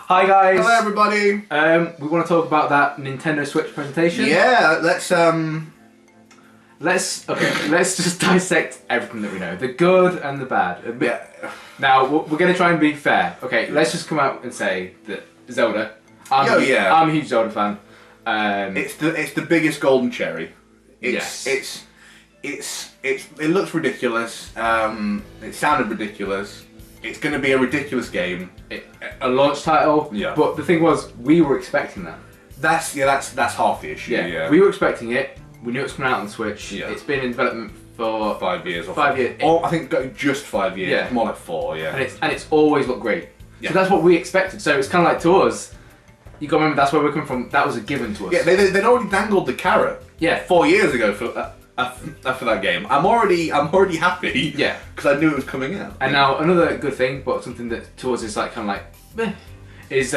Hi guys. Hello everybody. We want to talk about that Nintendo Switch presentation. Yeah, let's just dissect everything that we know, the good and the bad. Yeah. Now we're going to try and be fair. Okay, let's just come out and say that Zelda. I'm a huge Zelda fan. It's the biggest golden cherry. It looks ridiculous. It sounded ridiculous. It's going to be a ridiculous game. A launch title. Yeah. But the thing was, we were expecting that. That's half the issue. Yeah. We were expecting it. We knew it was coming out on the Switch. Yeah. It's been in development for 5 years. Or 5 years. Or I think just 5 years. Yeah. More like 4. Yeah. And it's always looked great. Yeah. So that's what we expected. So it's kind of like to us. You got to remember that's where we're coming from. That was a given to us. Yeah. They'd already dangled the carrot. Yeah. 4 years ago for that game. I'm already happy. Yeah. Because I knew it was coming out. And now another good thing, but something that to us is like kind of like, meh, is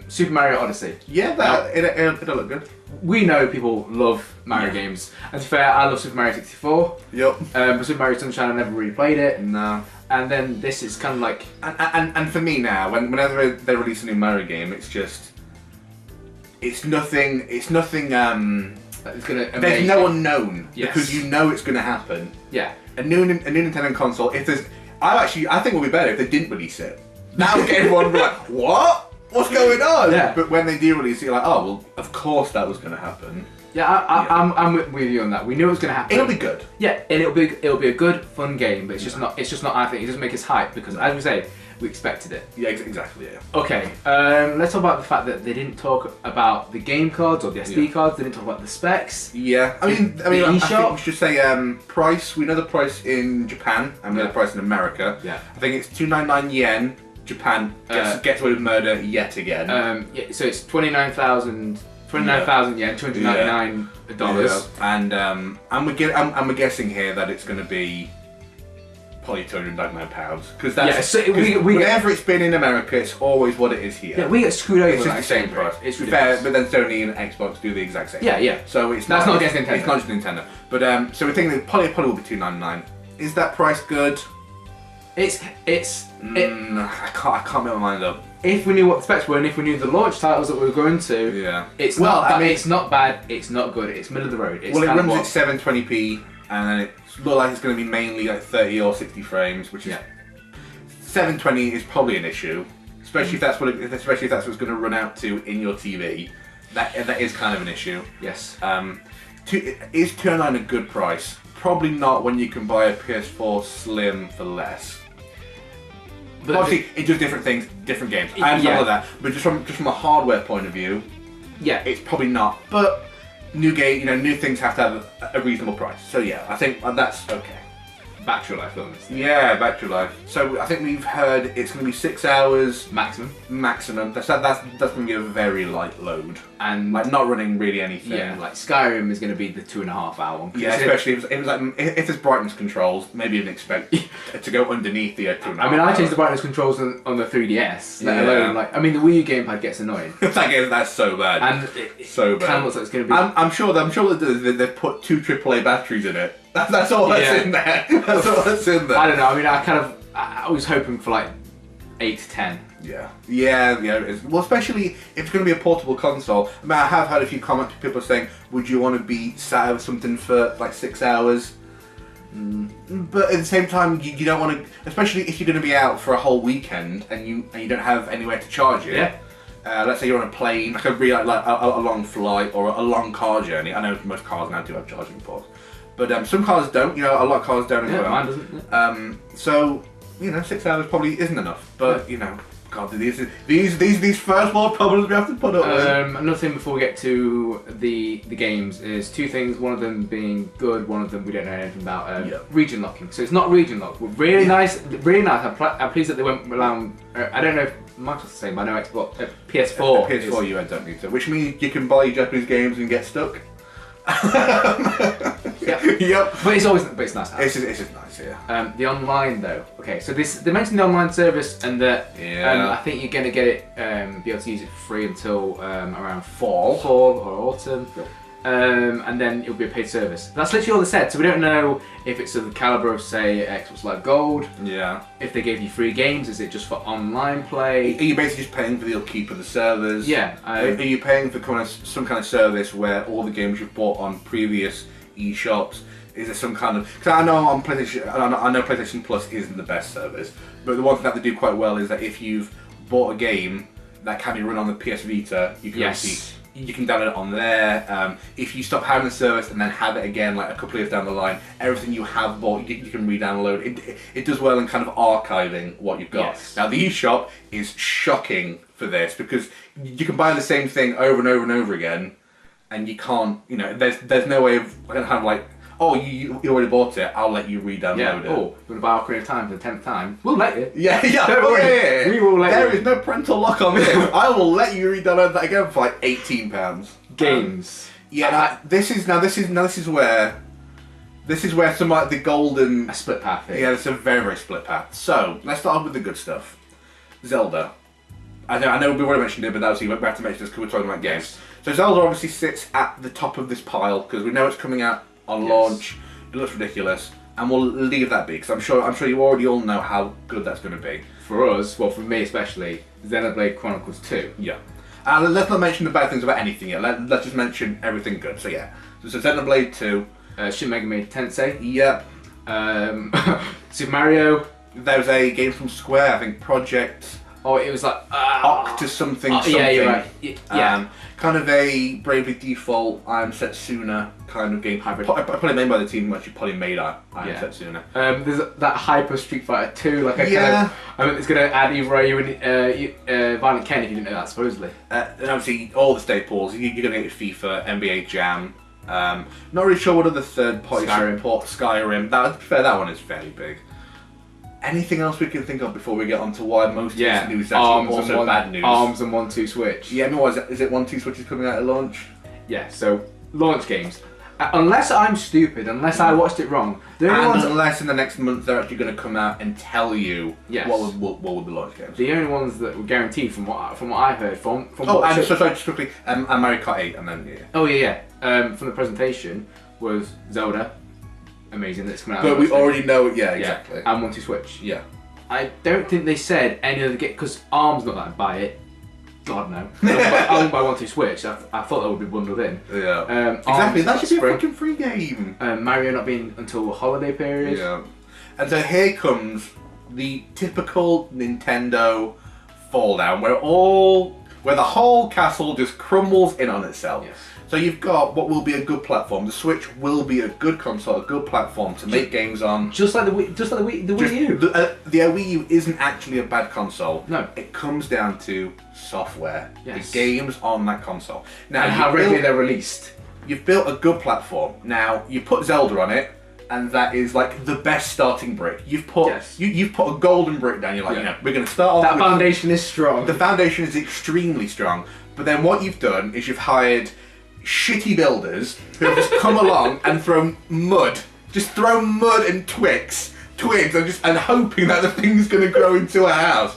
Super Mario Odyssey. Yeah. It'll look good. We know people love Mario games. And to be fair, I love Super Mario 64. Yep. But Super Mario Sunshine, I never really played it. No. And then this is kind of like... And for me now, whenever they release a new Mario game, it's just... It's nothing... It's gonna there's no unknown. Yes. Because you know it's gonna happen. Yeah. A new Nintendo console, if there's... I think it would be better if they didn't release it. That would get everyone like, what? What's going on? Yeah. But when they do release it, you're like, oh, well, of course that was gonna happen. Yeah, I'm with you on that. We knew it was going to happen. It'll be good. Yeah, and it'll be a good, fun game, but it's just not. It's just not. I think it doesn't make us hype because, as we say, we expected it. Yeah, exactly. Yeah. Okay, let's talk about the fact that they didn't talk about the game cards or the SD cards. They didn't talk about the specs. Yeah, I think eShop? we should say price. We know the price in Japan and we know the price in America. Yeah. I think it's 299 yen. Japan gets away with murder yet again. Yeah, so it's 29,000 yen, $299. And we're guessing here that it's going to be probably £299 because that's whenever it's been in America, it's always what it is here. Yeah, we get screwed over. It's just the same price. It's fair, but then Sony and Xbox do the exact same. Yeah. So that's not against Nintendo. It's not just Nintendo. But so we're thinking that probably will be $299. Is that price good? I can't make my mind up. If we knew what the specs were and if we knew the launch titles that we were going to, it's not bad, it's not good, it's middle of the road. It's it runs at 720p and then it looks like it's going to be mainly like 30 or 60 frames, which is 720 is probably an issue, especially if that's what's going to run out to in your TV. That is kind of an issue. Yes. Is $299 a good price? Probably not when you can buy a PS4 Slim for less. But obviously, it does different things, different games. I understand all of that, but just from a hardware point of view, it's probably not. But new game, new things have to have a reasonable price. So yeah, I think that's okay. Battery life on this thing. Yeah, battery life. So I think we've heard it's going to be 6 hours maximum. That's going to be a very light load and like not running really anything. Yeah, like Skyrim is going to be the 2.5 hour one. Yeah, especially if there's brightness controls, maybe you'd expect to go underneath the 2.5. I mean, I changed the brightness controls on the 3DS. Let alone the Wii U gamepad gets annoying. That's so bad. And it so bad. Kind of looks like it's going to be. I'm sure that they've put 2 AAA batteries in it. That's all that's in there. That's all that's in there. I don't know. I mean, I was hoping for like 8 to 10. Yeah. It is. Well, especially if it's going to be a portable console. I mean, I have had a few comments from people saying, "Would you want to be sat over something for like 6 hours?" But at the same time, you don't want to, especially if you're going to be out for a whole weekend and you don't have anywhere to charge it. Yeah. Let's say you're on a plane, like a long flight or a long car journey. I know most cars now do have charging ports. But some cars don't, a lot of cars don't as well. Mine doesn't. So, 6 hours probably isn't enough. But, God, these first world problems we have to put up with. Another thing before we get to the games is 2 things. One of them being good, one of them we don't know anything about. Region locking. So it's not region lock. Really nice. I'm pleased that they went around. I don't know if Microsoft's the same, but I know Xbox, PS4. PS4 you don't need to. Which means you can buy Japanese games and get stuck. Yep. But it's nice to have. It's just nice, yeah. The online though. Okay, so they mentioned the online service and that I think you're gonna get it, be able to use it for free until around fall or autumn. and then it'll be a paid service. That's literally all they said. So we don't know if it's of the caliber of, say, Xbox Live Gold. Yeah. If they gave you free games, is it just for online play? Are you basically just paying for the upkeep of the servers? Yeah. Are you paying for some kind of service where all the games you've bought on previous eShops? Is there some kind of? Because I know on PlayStation, I know PlayStation Plus isn't the best service, but the one thing that they do quite well is that if you've bought a game that can be run on the PS Vita, you can you can download it on there. If you stop having the service and then have it again, like a couple of years down the line, everything you have bought, you can re-download. It does well in kind of archiving what you've got. Yes. Now the eShop is shocking for this because you can buy the same thing over and over and over again, and you can't. You know, there's no way of kind of like, oh, you already bought it, I'll let you re-download it. Oh, you want to buy Ocarina of Time for the 10th time? We'll let you. Yeah. Don't worry. We will let you. There is no parental lock on this. I will let you re-download that again for like £18. Games. This is where some like the golden... A split path thing. Yeah, it's a very, very split path. So, let's start off with the good stuff. Zelda. I know we've already mentioned it, but obviously we have to mention this because we're talking about games. So Zelda obviously sits at the top of this pile because we know it's coming out on launch. It looks ridiculous, and we'll leave that be because I'm sure you already all know how good that's going to be. For us, well, for me especially, Xenoblade Chronicles 2. Yeah. Let's not mention the bad things about anything yet. Let's just mention everything good. So yeah. So Xenoblade 2. Shin Megami Tensei. Yeah. Super Mario. There was a game from Square, I think Project. Oh, it was like Octa something. Yeah, you're right. Yeah. Kind of a Bravely Default I Am Setsuna kind of game. Hybrid. Probably made by the team who actually probably made I Am Setsuna. There's that Hyper Street Fighter 2. Like it's going to add Ryu and Violent Ken if you didn't know that, supposedly. And obviously all the staples. You're going to get FIFA, NBA Jam. Not really sure what other third party support. Skyrim. To be fair, that one is fairly big. Anything else we can think of before we get on to why most of this news is actually also bad news? ARMS and 1-2 Switch. Yeah, no, is it 1-2 Switch is coming out at launch? Yeah, so launch games. Unless I'm stupid, unless I watched it wrong. Unless in the next month they're actually going to come out and tell you what will be launch games. The only ones that were guaranteed from what I heard from and sorry, just quickly, Mario Kart 8 and then Oh yeah. From the presentation was Zelda. Amazing that's coming out. But we already know it, exactly. And 1-2 Switch. Yeah. I don't think they said any other game, because ARM's not that buy it. God no. I won't buy 1-2 Switch. I thought that would be bundled in. Yeah. Exactly, that should be a fucking free game. Mario not being until holiday period. Yeah. And so here comes the typical Nintendo fall down, where the whole castle just crumbles in on itself. Yes. So you've got what will be a good platform. The Switch will be a good console, a good platform to make games on. Just like the Wii U. The Wii U isn't actually a bad console. No. It comes down to software. Yes. The games on that console. Now, and how regularly they're released. You've built a good platform. Now, you put Zelda on it, and that is like the best starting brick. You've put you've put a golden brick down. You're like, we're going to start off. That foundation is strong. The foundation is extremely strong. But then what you've done is you've hired shitty builders who have just come along and thrown mud and twigs and hoping that the thing's going to grow into a house.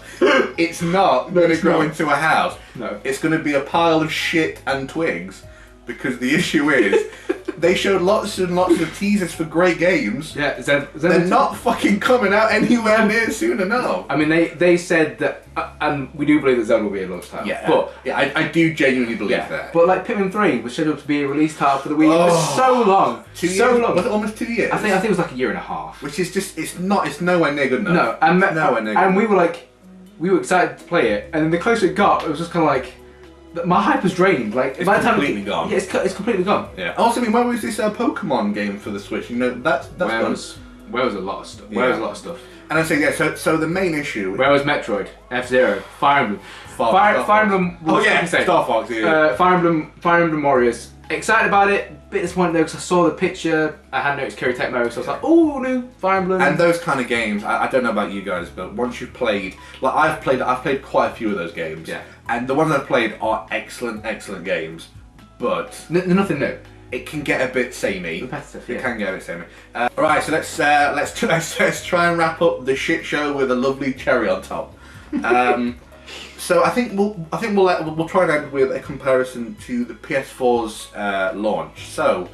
It's not going to grow into a house. No. It's going to be a pile of shit and twigs because the issue is they showed lots and lots of teasers for great games. Yeah, they're not fucking coming out anywhere near soon enough. I mean, they said that, and we do believe that Zelda will be a launch title. Yeah, but I do genuinely believe that. But like Pikmin 3 was scheduled to be a release title for the Wii U for so long. 2 years? So long. Was it almost 2 years? I think it was like a year and a half. Which is just, it's nowhere near good enough. No, and we were excited to play it, and then the closer it got, it was just kind of like, my hype was drained. Like it's completely gone. Yeah, it's completely gone. Yeah. Also, I mean, where was this Pokemon game for the Switch? You know, that's where was a lot of stuff. Where was a lot of stuff. And I say so the main issue. Where was Metroid? F-Zero, Fire Emblem, Fire Emblem. Star Fox. Yeah. Fire Emblem Warriors. Excited about it. Bit disappointed though because I saw the picture. I hadn't noticed Kiryu Tecmo, so I was like, "Oh, new Fire Emblem." And those kind of games, I don't know about you guys, but once you've played, like I've played quite a few of those games. Yeah. And the ones I've played are excellent games, but nothing new. It can get a bit samey. Repetitive. It can get a bit samey. Alright, so let's try and wrap up the shit show with a lovely cherry on top. So I think we'll try and end with a comparison to the PS4's launch. So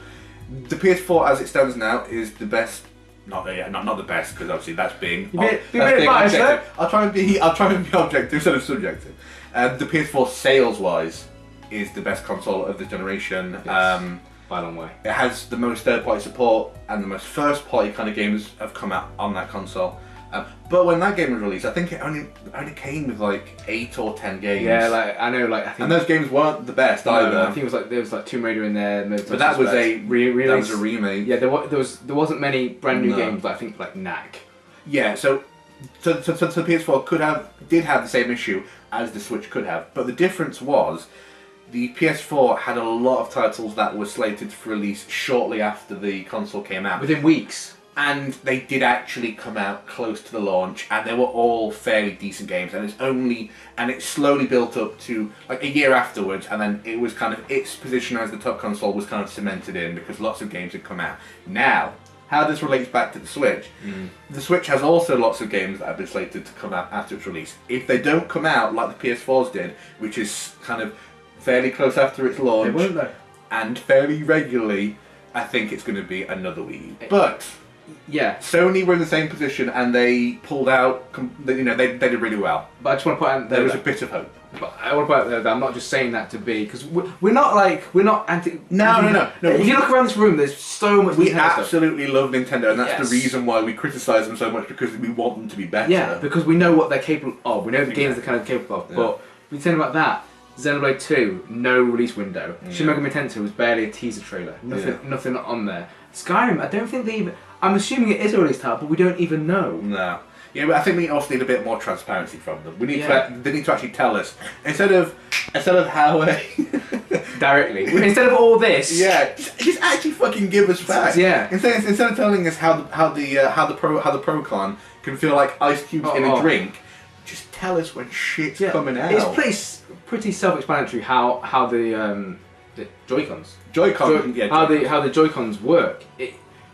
the PS4 as it stands now is the best. Not the best, because obviously that's being objective. I'll try and be objective instead of subjective. The PS4 sales-wise is the best console of this generation. Yes. By a long way. It has the most third-party support and the most first-party kind of games have come out on that console. But when that game was released, I think it only came with like 8 or 10 games. Yeah, like I know, like I think. And those games weren't the best either. I think it was like there was like Tomb Raider in there. But that was a remake. Yeah, there wasn't many brand new games. But I think like Knack. Yeah, so the PS4 did have the same issue as the Switch could have, but the difference was the PS4 had a lot of titles that were slated for release shortly after the console came out. Within weeks. And they did actually come out close to the launch, and they were all fairly decent games. And it slowly built up to like a year afterwards, and then it was kind of its position as the top console was kind of cemented in because lots of games had come out. Now, how this relates back to the Switch, the Switch has also lots of games that have been slated to come out after its release. If they don't come out like the PS4's did, which is kind of fairly close after its launch, they won't though, and fairly regularly, I think it's going to be another Wii U. But yeah, Sony were in the same position and they pulled out. They did really well. But I just want to put out there was a bit of hope. But I want to put out there that I'm not just saying that to be because we're not anti. No. If you look around this room, there's so much. We absolutely love Nintendo, and that's the reason why we criticise them so much, because we want them to be better. Yeah, because we know what they're capable of. We know the games they're kind of capable of. Yeah. But we saying about that. Xenoblade 2, no release window. Shin Megami Tensei was barely a teaser trailer. Nothing on there. Skyrim, I don't think they even. I'm assuming it is a release title, but we don't even know. No. Yeah, but I think we also need a bit more transparency from them. We need they need to actually tell us instead of how directly instead of all this. Yeah, just actually fucking give us facts. Yeah. Instead of telling us how the Pro-Con can feel like ice cubes in a drink. Just tell us when shit's coming out. It's pretty self-explanatory how the Joy-Cons. How the Joy-Cons work.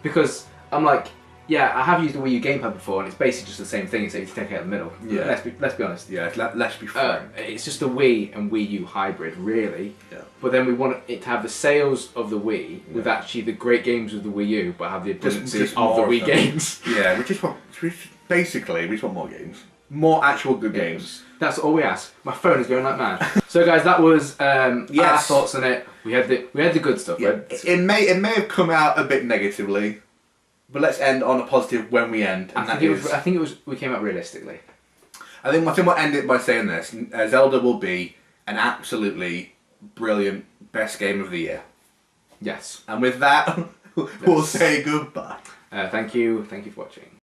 Because I'm like, I have used the Wii U gamepad before, and it's basically just the same thing, except you take it out the middle. Yeah. Let's be honest. Yeah. Let's be frank. It's just a Wii and Wii U hybrid, really. Yeah. But then we want it to have the sales of the Wii with actually the great games of the Wii U, but have the abundance of the Wii games. Yeah, we just want more games. More actual good games. That's all we ask. My phone is going like mad. So guys, that was our thoughts on it. We had the good stuff. Yeah. It may have come out a bit negatively, but let's end on a positive when we end. And I think it was we came out realistically. I think we'll end it by saying this: Zelda will be an absolutely brilliant best game of the year. Yes. And with that, we'll say goodbye. Thank you for watching.